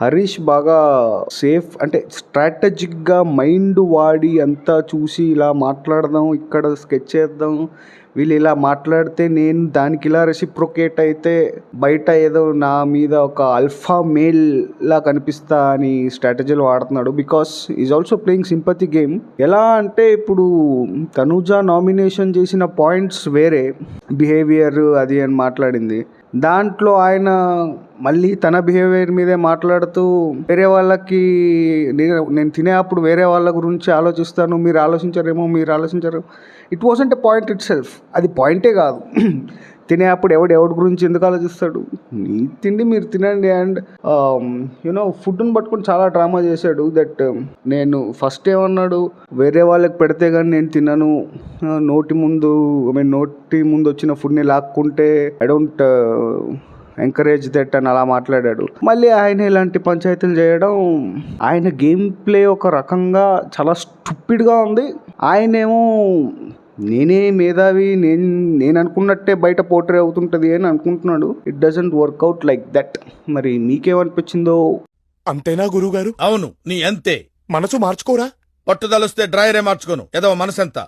హరీష్ బాగా సేఫ్ అంటే స్ట్రాటజిక్గా మైండ్ వాడి అంతా చూసి ఇలా మాట్లాడదాం, ఇక్కడ స్కెచ్ చేద్దాం, వీళ్ళు ఇలా మాట్లాడితే నేను దానికి ఇలా రెసిప్రొకేట్ అయితే బయట ఏదో నా మీద ఒక ఆల్ఫా మేల్ లా కనిపిస్తా అని స్ట్రాటజీలు వాడుతున్నాడు. Because is also playing sympathy game. ఎలా అంటే ఇప్పుడు తనూజ నామినేషన్ చేసిన పాయింట్స్ వేరే, బిహేవియర్ అది అని మాట్లాడింది. దాంట్లో ఆయన మళ్ళీ తన బిహేవియర్ మీదే మాట్లాడుతూ వేరే వాళ్ళకి నేను తినే అప్పుడు వేరే వాళ్ళ గురించి ఆలోచిస్తాను, మీరు ఆలోచించరు. It wasn't a point it self. అది పాయింటే కాదు. తినే అప్పుడు ఎవడి గురించి ఎందుకు ఆలోచిస్తాడు? మీ తిండి మీరు తినండి. అండ్ ఫుడ్ని పట్టుకొని చాలా డ్రామా చేశాడు. దట్ నేను ఫస్ట్ ఏమన్నాడు, వేరే వాళ్ళకి పెడితే కానీ నేను తినను, నోటి ముందు వచ్చిన ఫుడ్ని లాక్కుంటే ఐ డోంట్ ఎంకరేజ్ దట్ అని అలా మాట్లాడాడు. మళ్ళీ ఆయన ఇలాంటి పంచాయతీలు చేయడం, ఆయన గేమ్ ప్లే ఒక రకంగా చాలా స్టూపిడ్గా ఉంది. ఆయనేమో నేనే మేధావి, నేను అనుకున్నట్టే బయట పోర్ట్రే అవుతుంటుంది అని అనుకుంటున్నాడు. It doesn't work out like that. మరి మీకేమనిపించిందో? అంతేనా గురుగారు? అవును, నీ అంతే. మనసు మార్చుకోరా? పట్టుదలొస్తే డ్రాయరే మార్చుకోను. ఏదో మనసెంత